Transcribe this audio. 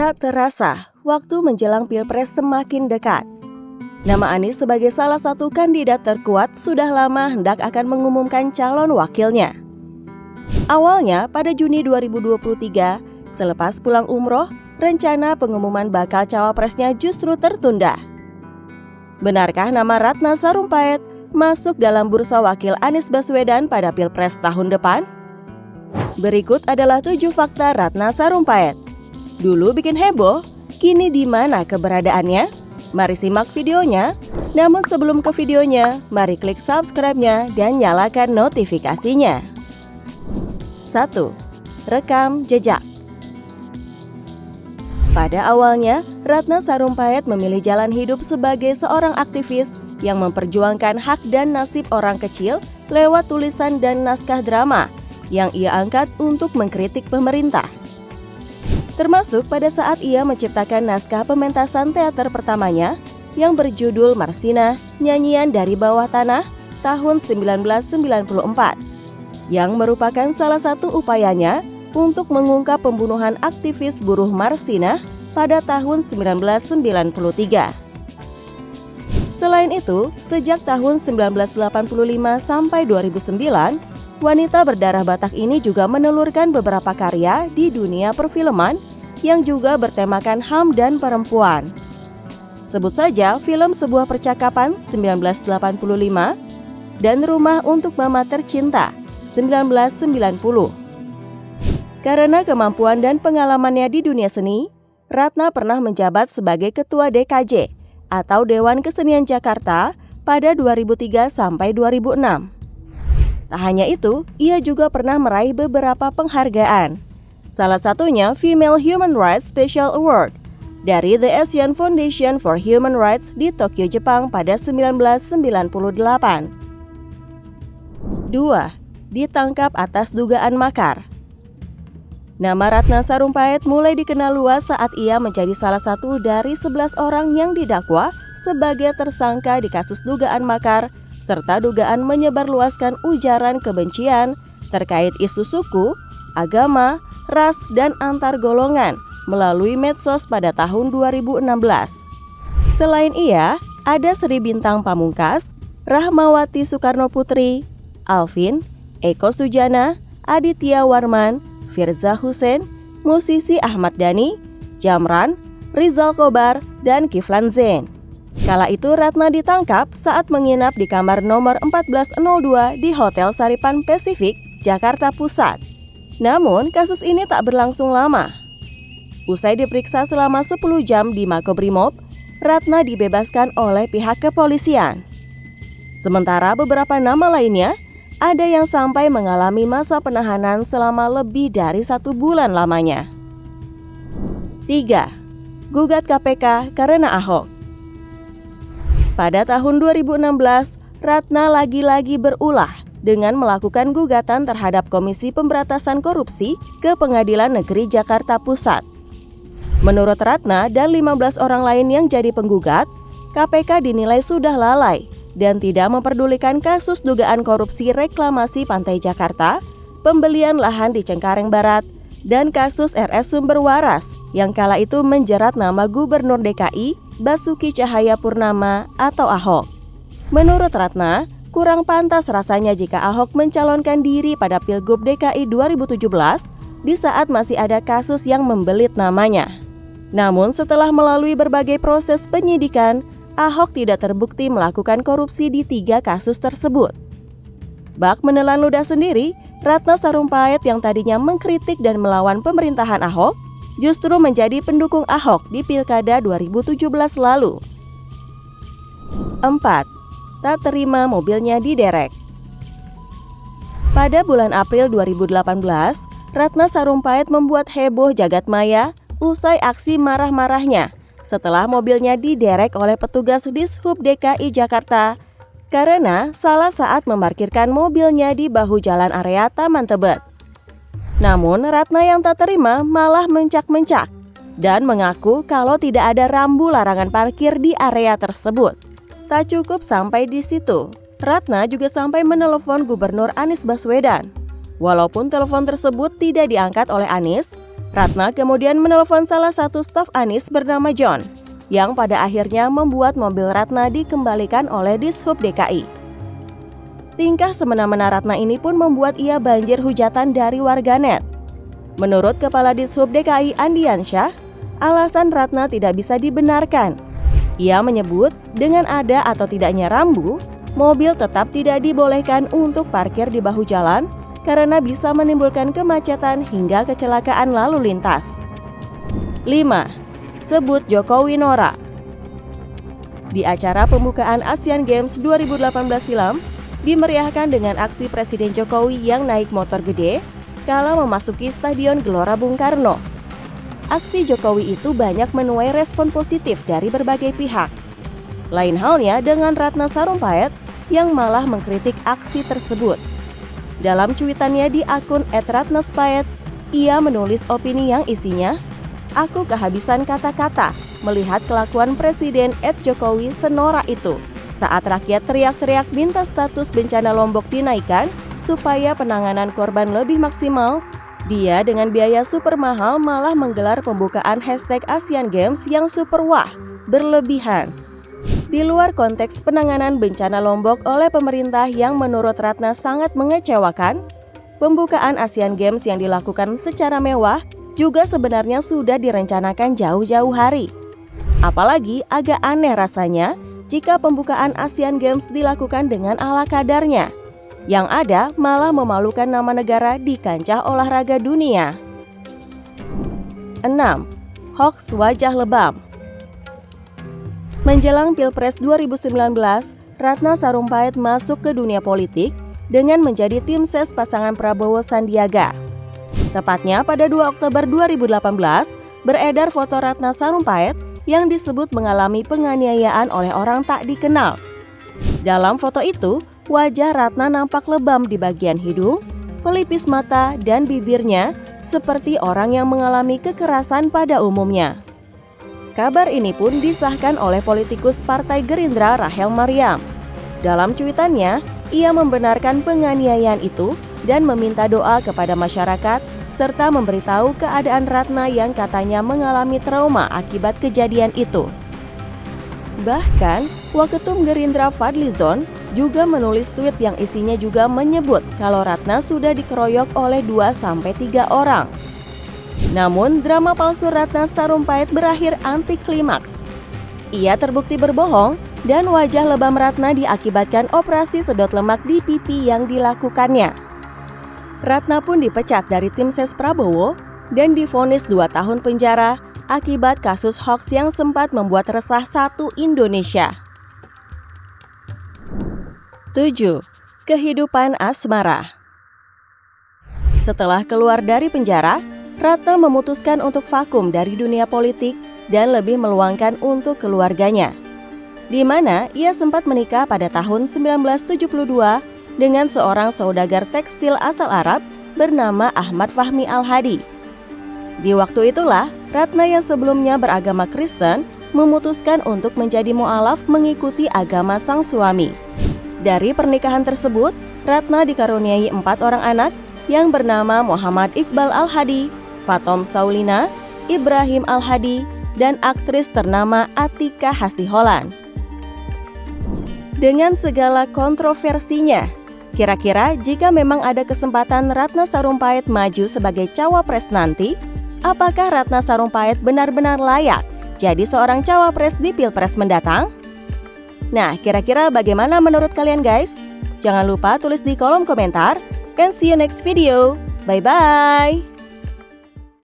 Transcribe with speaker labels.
Speaker 1: Tak terasa, waktu menjelang Pilpres semakin dekat. Nama Anies sebagai salah satu kandidat terkuat sudah lama hendak akan mengumumkan calon wakilnya. Awalnya pada Juni 2023, selepas pulang umroh, rencana pengumuman bakal cawapresnya justru tertunda. Benarkah nama Ratna Sarumpait masuk dalam bursa wakil Anies Baswedan pada Pilpres tahun depan? Berikut adalah 7 fakta Ratna Sarumpait. Dulu bikin heboh, kini di mana keberadaannya? Mari simak videonya. Namun sebelum ke videonya, mari klik subscribe-nya dan nyalakan notifikasinya. 1. Rekam jejak. Pada awalnya, Ratna Sarumpait memilih jalan hidup sebagai seorang aktivis yang memperjuangkan hak dan nasib orang kecil lewat tulisan dan naskah drama yang ia angkat untuk mengkritik pemerintah. Termasuk pada saat ia menciptakan naskah pementasan teater pertamanya yang berjudul Marsina, Nyanyian dari Bawah Tanah tahun 1994, yang merupakan salah satu upayanya untuk mengungkap pembunuhan aktivis buruh Marsina pada tahun 1993. Selain itu, sejak tahun 1985 sampai 2009, wanita berdarah Batak ini juga menelurkan beberapa karya di dunia perfilman yang juga bertemakan HAM dan perempuan. Sebut saja film Sebuah Percakapan 1985 dan Rumah untuk Mama Tercinta 1990. Karena kemampuan dan pengalamannya di dunia seni, Ratna pernah menjabat sebagai Ketua DKJ atau Dewan Kesenian Jakarta pada 2003 sampai 2006. Tak hanya itu, ia juga pernah meraih beberapa penghargaan. Salah satunya Female Human Rights Special Award dari The Asian Foundation for Human Rights di Tokyo, Jepang pada 1998. 2. Ditangkap atas dugaan makar. Nama Ratna Sarumpait mulai dikenal luas saat ia menjadi salah satu dari 11 orang yang didakwa sebagai tersangka di kasus dugaan makar serta dugaan menyebarluaskan ujaran kebencian terkait isu suku, agama, ras, dan antar golongan melalui medsos pada tahun 2016. Selain ia, ada Sri Bintang Pamungkas, Rahmawati Soekarno Putri, Alvin, Eko Sujana, Aditya Warman, Firza Hussein, musisi Ahmad Dhani, Jamran, Rizal Kobar, dan Kiflan Zain. Kala itu Ratna ditangkap saat menginap di kamar nomor 1402 di Hotel Saripan Pacific, Jakarta Pusat. Namun kasus ini tak berlangsung lama. Usai diperiksa selama 10 jam di Makobrimob, Ratna dibebaskan oleh pihak kepolisian. Sementara beberapa nama lainnya ada yang sampai mengalami masa penahanan selama lebih dari 1 bulan lamanya. 3. Gugat KPK karena Ahok. Pada tahun 2016, Ratna lagi-lagi berulah dengan melakukan gugatan terhadap Komisi Pemberantasan Korupsi ke Pengadilan Negeri Jakarta Pusat. Menurut Ratna dan 15 orang lain yang jadi penggugat, KPK dinilai sudah lalai dan tidak memperdulikan kasus dugaan korupsi reklamasi Pantai Jakarta, pembelian lahan di Cengkareng Barat, dan kasus RS Sumber Waras yang kala itu menjerat nama Gubernur DKI Basuki Cahayapurnama atau Ahok. Menurut Ratna, kurang pantas rasanya jika Ahok mencalonkan diri pada Pilgub DKI 2017 di saat masih ada kasus yang membelit namanya. Namun setelah melalui berbagai proses penyidikan, Ahok tidak terbukti melakukan korupsi di 3 kasus tersebut. Bak menelan ludah sendiri, Ratna Sarumpait yang tadinya mengkritik dan melawan pemerintahan Ahok, justru menjadi pendukung Ahok di Pilkada 2017 lalu. 4. Tak terima mobilnya diderek. Pada bulan April 2018, Ratna Sarumpait membuat heboh jagat maya usai aksi marah-marahnya setelah mobilnya diderek oleh petugas Dishub DKI Jakarta karena salah saat memarkirkan mobilnya di bahu jalan area Taman Tebet. Namun Ratna yang tak terima malah mencak-mencak dan mengaku kalau tidak ada rambu larangan parkir di area tersebut. Tak cukup sampai di situ, Ratna juga sampai menelepon Gubernur Anies Baswedan. Walaupun telepon tersebut tidak diangkat oleh Anies, Ratna kemudian menelpon salah satu staf Anies bernama John, yang pada akhirnya membuat mobil Ratna dikembalikan oleh Dishub DKI. Tingkah semena-mena Ratna ini pun membuat ia banjir hujatan dari warganet. Menurut Kepala Dishub DKI Andiansyah, alasan Ratna tidak bisa dibenarkan. Ia menyebut dengan ada atau tidaknya rambu, mobil tetap tidak dibolehkan untuk parkir di bahu jalan karena bisa menimbulkan kemacetan hingga kecelakaan lalu lintas. 5. Sebut Jokowi norak. Di acara pembukaan Asian Games 2018 silam, dimeriahkan dengan aksi Presiden Jokowi yang naik motor gede kala memasuki Stadion Gelora Bung Karno. Aksi Jokowi itu banyak menuai respon positif dari berbagai pihak. Lain halnya dengan Ratna Sarumpait yang malah mengkritik aksi tersebut. Dalam cuitannya di akun @ratnaspait, ia menulis opini yang isinya, "Aku kehabisan kata-kata melihat kelakuan Presiden Jokowi senorak itu saat rakyat teriak-teriak minta status bencana Lombok dinaikkan supaya penanganan korban lebih maksimal. Dia dengan biaya super mahal malah menggelar pembukaan hashtag Asian Games yang super wah, berlebihan." Di luar konteks penanganan bencana Lombok oleh pemerintah yang menurut Ratna sangat mengecewakan, pembukaan Asian Games yang dilakukan secara mewah juga sebenarnya sudah direncanakan jauh-jauh hari. Apalagi agak aneh rasanya jika pembukaan Asian Games dilakukan dengan ala kadarnya. Yang ada malah memalukan nama negara di kancah olahraga dunia. 6. Hoax wajah lebam. Menjelang Pilpres 2019, Ratna Sarumpait masuk ke dunia politik dengan menjadi tim ses pasangan Prabowo Sandiaga. Tepatnya pada 2 Oktober 2018, beredar foto Ratna Sarumpait yang disebut mengalami penganiayaan oleh orang tak dikenal. Dalam foto itu, wajah Ratna nampak lebam di bagian hidung, pelipis mata, dan bibirnya seperti orang yang mengalami kekerasan pada umumnya. Kabar ini pun disahkan oleh politikus Partai Gerindra Rachel Maryam. Dalam cuitannya, ia membenarkan penganiayaan itu dan meminta doa kepada masyarakat serta memberitahu keadaan Ratna yang katanya mengalami trauma akibat kejadian itu. Bahkan, Waketum Gerindra Fadlizon juga menulis tweet yang isinya juga menyebut kalau Ratna sudah dikeroyok oleh 2-3 orang. Namun, drama palsu Ratna Sarumpait berakhir anti klimaks. Ia terbukti berbohong dan wajah lebam Ratna diakibatkan operasi sedot lemak di pipi yang dilakukannya. Ratna pun dipecat dari tim ses Prabowo dan divonis 2 tahun penjara akibat kasus hoax yang sempat membuat resah satu Indonesia. 7. Kehidupan asmara. Setelah keluar dari penjara, Ratna memutuskan untuk vakum dari dunia politik dan lebih meluangkan untuk keluarganya, di mana ia sempat menikah pada tahun 1972 dengan seorang saudagar tekstil asal Arab bernama Ahmad Fahmi Al-Hadi. Di waktu itulah, Ratna yang sebelumnya beragama Kristen memutuskan untuk menjadi mu'alaf mengikuti agama sang suami. Dari pernikahan tersebut, Ratna dikaruniai 4 orang anak yang bernama Muhammad Iqbal Al-Hadi, Fatom Saulina, Ibrahim Al-Hadi, dan aktris ternama Atika Hasiholan. Dengan segala kontroversinya, kira-kira jika memang ada kesempatan Ratna Sarumpait maju sebagai cawapres nanti, apakah Ratna Sarumpait benar-benar layak jadi seorang cawapres di Pilpres mendatang? Nah, kira-kira bagaimana menurut kalian guys? Jangan lupa tulis di kolom komentar, and see you next video. Bye-bye!